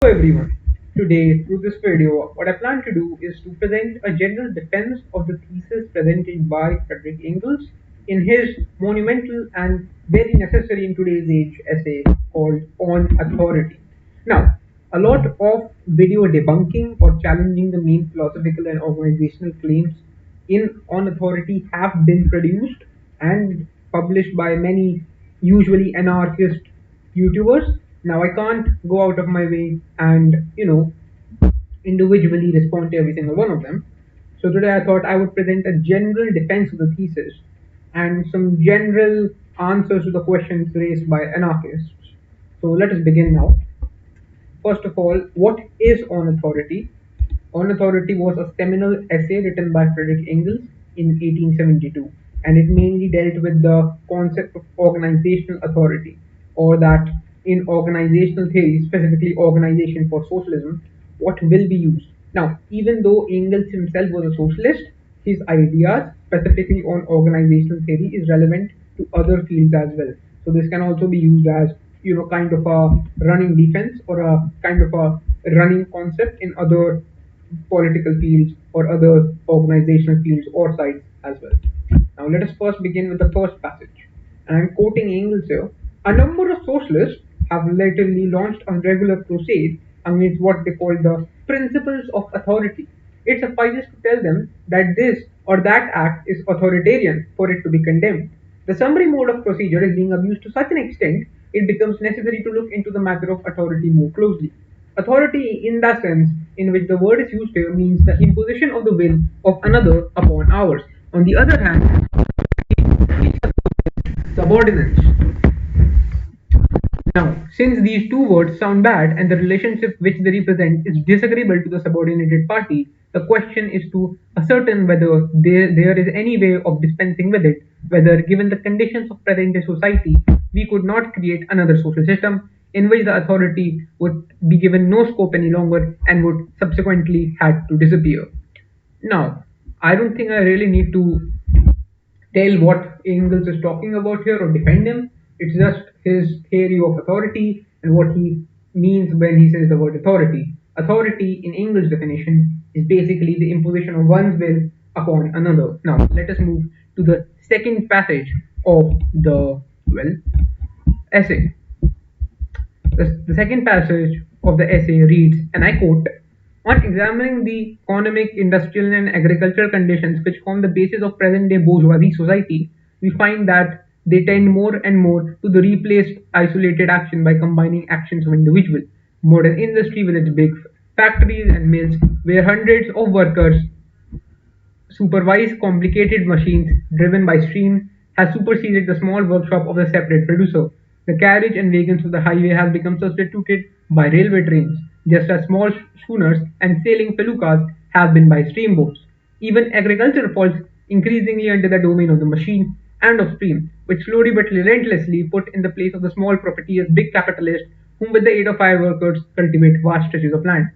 Hello everyone. Today, through this video, what I plan to do is to present a general defense of the thesis presented by Fredrich Engels in his monumental and very necessary in today's age essay called On Authority. Now, a lot of video debunking or challenging the main philosophical and organizational claims in On Authority have been produced and published by many usually anarchist YouTubers. Now I can't go out of my way and individually respond to every single one of them. So today I thought I would present a general defense of the thesis and some general answers to the questions raised by anarchists. So let us begin now. First of all, what is On Authority? On Authority was a seminal essay written by Fredrich Engels in 1872, and it mainly dealt with the concept of organizational authority, or that in organizational theory, specifically organization for socialism, what will be used. Now, even though Engels himself was a socialist, his ideas, specifically on organizational theory, is relevant to other fields as well. So this can also be used as kind of a running defense or a kind of a running concept in other political fields or other organizational fields or sites as well. Now let us first begin with the first passage. And I'm quoting Engels here. A number of socialists have latterly launched a regular crusade against what they call the principles of authority. It suffices to tell them that this or that act is authoritarian for it to be condemned. The summary mode of procedure is being abused to such an extent it becomes necessary to look into the matter of authority more closely. Authority, in that sense in which the word is used here, means the imposition of the will of another upon ours. On the other hand, subordinates. Now, since these two words sound bad and the relationship which they represent is disagreeable to the subordinated party, the question is to ascertain whether there is any way of dispensing with it, whether, given the conditions of present day society, we could not create another social system in which the authority would be given no scope any longer and would subsequently had to disappear. Now, I don't think I really need to tell what Engels is talking about here or defend him. It's just his theory of authority and what he means when he says the word authority. Authority, in Engels' definition, is basically the imposition of one's will upon another. Now, let us move to the second passage of the, essay. The second passage of the essay reads, and I quote, on examining the economic, industrial, and agricultural conditions which form the basis of present day bourgeoisie society, we find that they tend more and more to the replaced isolated action by combining actions of individuals. Modern industry, with its big factories and mills, where hundreds of workers supervise complicated machines driven by steam, has superseded the small workshop of the separate producer. The carriage and wagons of the highway have become substituted by railway trains, just as small schooners and sailing feluccas have been by steamboats. Even agriculture falls increasingly under the domain of the machine and of steam, which slowly but relentlessly put in the place of the small profiteers big capitalists whom with the aid of fire workers cultivate vast stretches of land.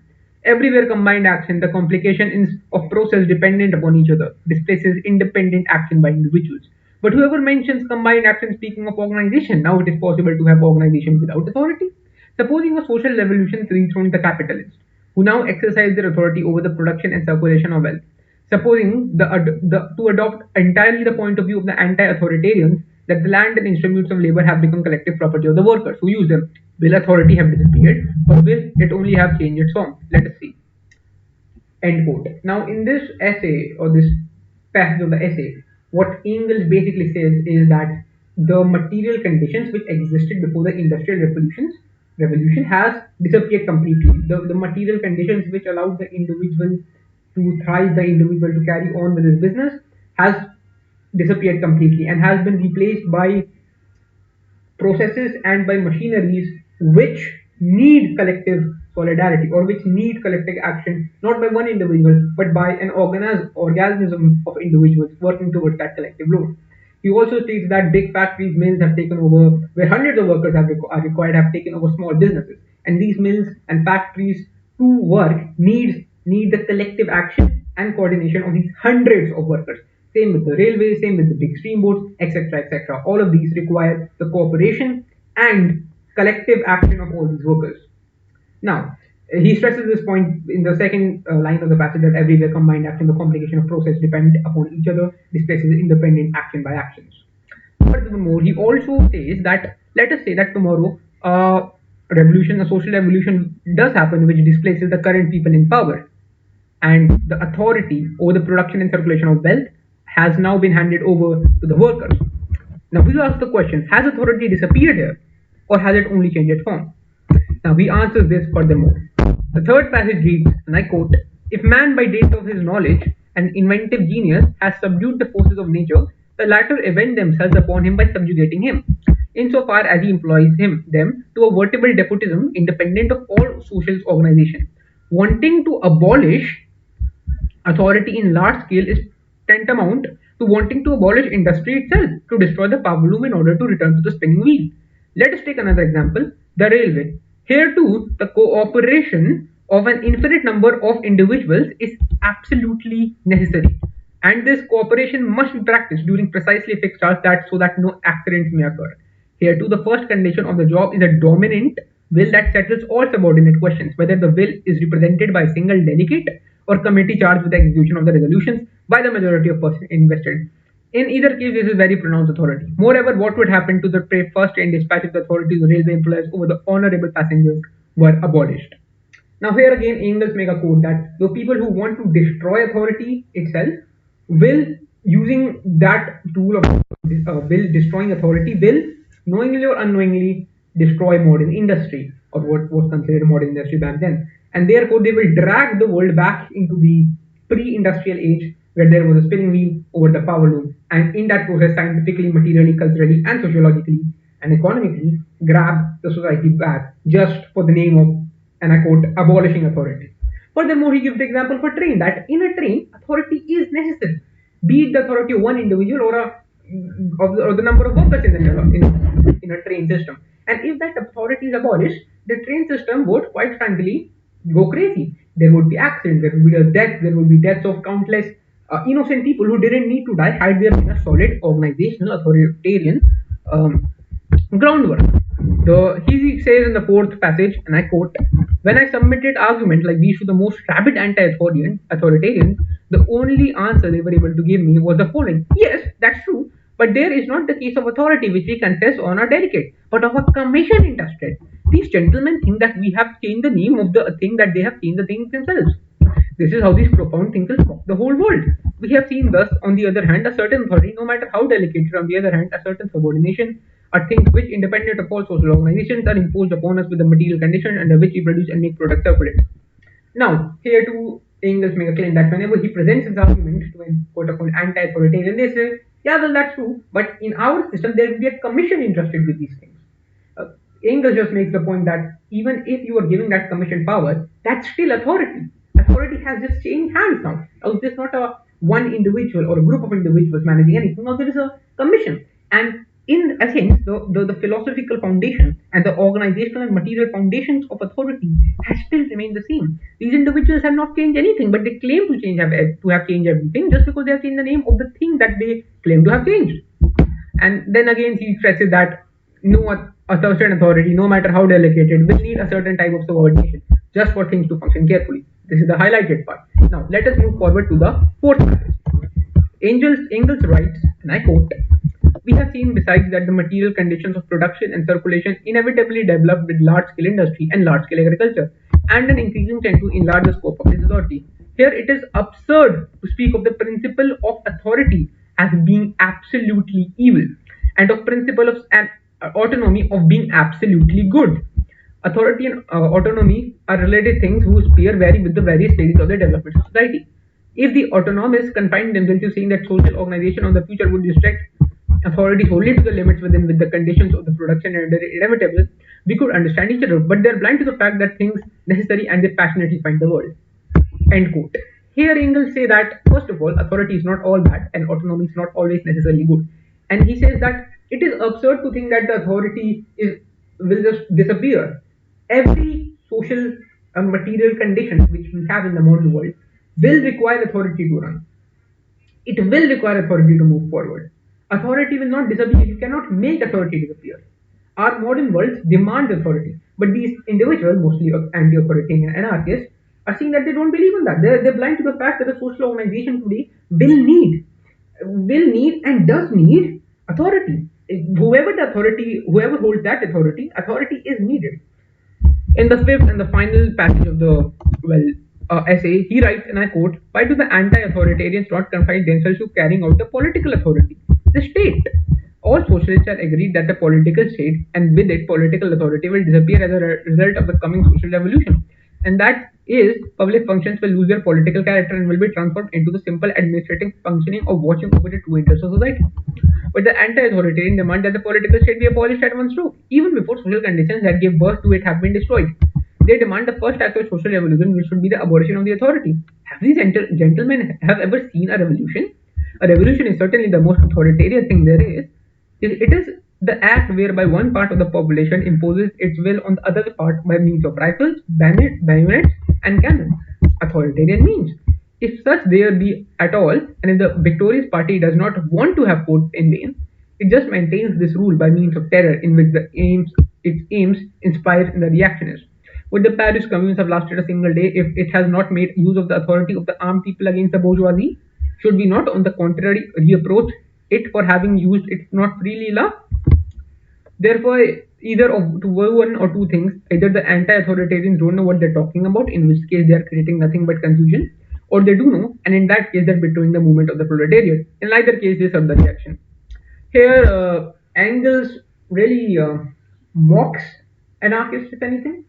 Everywhere combined action, the complication is of process dependent upon each other, displaces independent action by individuals. But whoever mentions combined action speaking of organization, now it is possible to have organization without authority. Supposing a social revolution dethroned the capitalists, who now exercise their authority over the production and circulation of wealth. Supposing to adopt entirely the point of view of the anti-authoritarians, that the land and instruments of labor have become collective property of the workers who use them, will authority have disappeared, or will it only have changed its form? Let us see. End quote. Now, in this essay or this passage of the essay, what Engels basically says is that the material conditions which existed before the industrial revolution has disappeared completely. The material conditions which allowed the individual to thrive, the individual to carry on with his business, has disappeared completely and has been replaced by processes and by machineries which need collective solidarity or which need collective action, not by one individual, but by an organism of individuals working towards that collective load. He also states that big factories, mills have taken over, where hundreds of workers are required, have taken over small businesses. And these mills and factories to work need the collective action and coordination of these hundreds of workers. Same with the railways, same with the big steamboats, etc., etc. All of these require the cooperation and collective action of all these workers. Now, He stresses this point in the second line of the passage that everywhere combined action, the complication of process depend upon each other, displaces independent action by actions. Furthermore, he also says that let us say that tomorrow a social revolution does happen which displaces the current people in power, and the authority over the production and circulation of wealth has now been handed over to the workers. Now we ask the question, has authority disappeared here, or has it only changed its form? Now he answers this furthermore. The third passage reads, and I quote, "If man by dint of his knowledge and inventive genius has subdued the forces of nature, the latter avenge themselves upon him by subjugating him, insofar as he employs them to a vertical despotism independent of all social organization. Wanting to abolish authority in large scale is tantamount to wanting to abolish industry itself, to destroy the power loom in order to return to the spinning wheel. Let us take another example, the railway. Here too, the cooperation of an infinite number of individuals is absolutely necessary. And this cooperation must be practiced during precisely fixed hours so that no accidents may occur. Here too, the first condition of the job is a dominant will that settles all subordinate questions, whether the will is represented by a single delegate or committee charged with the execution of the resolutions by the majority of persons invested. In either case, this is very pronounced authority. Moreover, what would happen to the first train dispatch if the authorities of railway employees over the honorable passengers were abolished? Now, here again, Engels make a quote that the people who want to destroy authority itself will, using that tool of will destroying authority, will knowingly or unknowingly destroy modern industry, or what was considered modern industry back then. And therefore, they will drag the world back into the pre-industrial age where there was a spinning wheel over the power loom, and in that process, scientifically, materially, culturally, and sociologically and economically, grab the society back just for the name of, and I quote, abolishing authority. Furthermore, he gives the example for train that in a train, authority is necessary, be it the authority of one individual or the number of workers in a train system. And if that authority is abolished, the train system would, quite frankly, go crazy. There would be accidents, there would be deaths of countless innocent people who didn't need to die had there been a solid organizational authoritarian groundwork. He says in the fourth passage, and I quote, "When I submitted arguments like these to the most rabid anti-authoritarians, the only answer they were able to give me was the following: Yes, that's true, but there is not the case of authority which we confess on or delegate, but of a commission interested. These gentlemen think that we have changed the name of the thing, that they have changed the thing themselves. This is how these profound thinkers mock the whole world. We have seen thus, on the other hand, a certain authority, no matter how delicate, on the other hand, a certain subordination, are things which, independent of all social organizations, are imposed upon us with the material condition under which we produce and make products circulate." Now, here too, Engels make a claim that whenever he presents his argument to an quote-unquote anti-authoritarian, they say, yeah, well, that's true, but in our system, there will be a commission interested with these things. Uh, Engels just makes the point that even if you are giving that commission power, that's still authority. Authority has just changed hands now. Now, there's not a one individual or a group of individuals managing anything. Now, there is a commission. And in essence, the philosophical foundation and the organizational and material foundations of authority has still remained the same. These individuals have not changed anything, but they claim to have changed everything just because they have changed the name of the thing that they claim to have changed. And then again, he stresses that a certain authority, no matter how delegated, will need a certain type of subordination just for things to function carefully. This is the highlighted part. Now, let us move forward to the fourth passage. Engels writes, and I quote, "We have seen besides that the material conditions of production and circulation inevitably developed with large-scale industry and large-scale agriculture, and an increasing trend to enlarge the scope of this authority. Here it is absurd to speak of the principle of authority as being absolutely evil, and of principle of and autonomy of being absolutely good. Authority and autonomy are related things whose sphere vary with the various stages of the development of society. If the autonomists confine themselves to saying that social organization of the future would restrict authority solely to the limits within with the conditions of the production and inevitable, we could understand each other. But they're blind to the fact that things necessary and they passionately find the world." End quote. Here Engels say that first of all, authority is not all bad and autonomy is not always necessarily good. And he says that it is absurd to think that the authority will just disappear. Every social and material conditions which we have in the modern world will require authority to run. It will require authority to move forward. Authority will not disappear. You cannot make authority disappear. Our modern world demands authority. But these individuals, mostly anti-authoritarian anarchists, are saying that they don't believe in that. They're blind to the fact that a social organization today will need and does need authority. Whoever holds that authority is needed. In the fifth and the final passage of the essay, he writes, and I quote, "Why do the anti-authoritarians not confine themselves to carrying out the political authority, the state? All socialists are agreed that the political state, and with it political authority, will disappear as a result of the coming social revolution, and that is, public functions will lose their political character and will be transformed into the simple administrative functioning of watching over the true interests of society. But the anti-authoritarian demand that the political state be abolished at one stroke, even before social conditions that gave birth to it have been destroyed. They demand the first act of social revolution, which should be the abolition of the authority. Have these gentlemen have ever seen a revolution? A revolution is certainly the most authoritarian thing there is. It is the act whereby one part of the population imposes its will on the other part by means of rifles, bayonets, and cannons. Authoritarian means. If such there be at all, and if the victorious party does not want to have fought in vain, it just maintains this rule by means of terror in which its aims inspire the reactionists. Would the Paris communes have lasted a single day if it has not made use of the authority of the armed people against the bourgeoisie? Should we not, on the contrary, reapproach it for having used it not freely enough? Therefore, either of one or two things, either the anti-authoritarians don't know what they're talking about, in which case they are creating nothing but confusion, or they do know, and in that case they're betraying the movement of the proletariat. In either case, they serve the reaction. Here, Engels really mocks anarchists, if anything.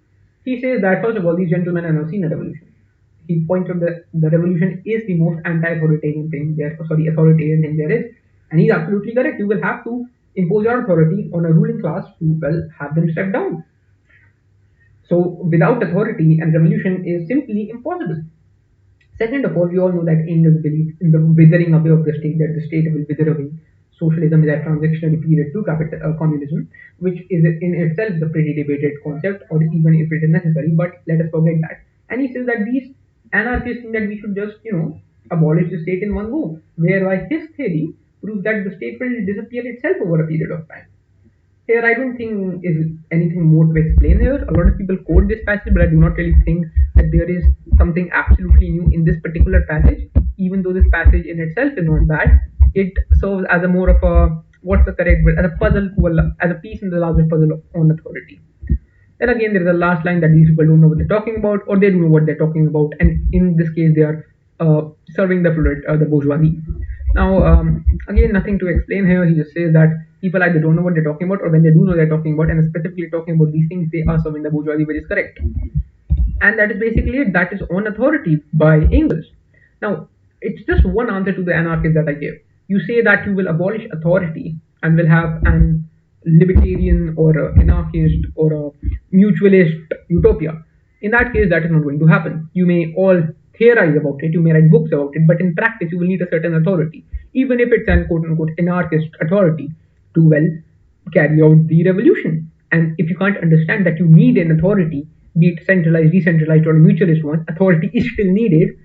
He says that, first of all, these gentlemen have not seen a revolution. He points out that the revolution is the most anti-authoritarian thing authoritarian thing there is. And he's absolutely correct. You will have to impose your authority on a ruling class to, have them step down. So, without authority, and revolution is simply impossible. Second of all, we all know that Engels believed in the withering away of the state, that the state will wither away. Socialism is a transitionary period to communism, which is in itself a pretty debated concept, or even if it is necessary, but let us forget that. And he says that these anarchists think that we should just, abolish the state in one go, whereby his theory proves that the state will disappear itself over a period of time. Here, I don't think is anything more to explain here. A lot of people quote this passage, but I do not really think that there is something absolutely new in this particular passage. Even though this passage in itself is not bad, it serves as a more of a, what's the correct word, as a puzzle, as a piece in the larger puzzle on authority. Then again, there is a last line that these people don't know what they're talking about, or they don't know what they're talking about, and in this case, they are serving the bourgeoisie. Now, again, nothing to explain here. He just says that people either don't know what they're talking about, or when they do know they're talking about, and specifically talking about these things, they are serving the bourgeoisie, which is correct. And that is basically it. That is On Authority by Engels. Now, it's just one answer to the anarchist that I gave. You say that you will abolish authority and will have an libertarian or an anarchist or a mutualist utopia. In that case, that is not going to happen. You may all theorize about it, you may write books about it, but in practice, you will need a certain authority, even if it's an quote unquote anarchist authority to, carry out the revolution. And if you can't understand that you need an authority, be it centralized, decentralized, or a mutualist one, authority is still needed,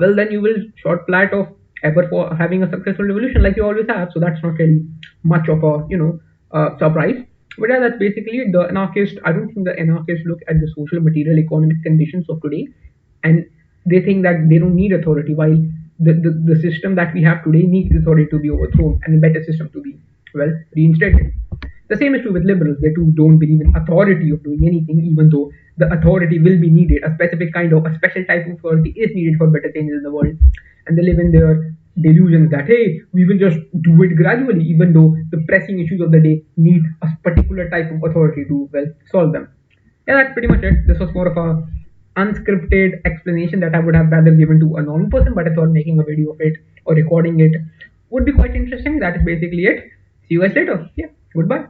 then you will short flat of ever for having a successful revolution like you always have. So that's not really much of a surprise. But yeah, that's basically it. The anarchist. I don't think the anarchists look at the social, material, economic conditions of today, and they think that they don't need authority, while the system that we have today needs authority to be overthrown and a better system to be reinstated. The same is true with liberals. They too don't believe in authority of doing anything, even though the authority will be needed. A specific kind of, a special type of authority is needed for better changes in the world. And they live in their delusions that, hey, we will just do it gradually, even though the pressing issues of the day need a particular type of authority to, solve them. Yeah, that's pretty much it. This was more of a unscripted explanation that I would have rather given to a normal person, but I thought making a video of it or recording it would be quite interesting. That is basically it. See you guys later. Yeah, goodbye.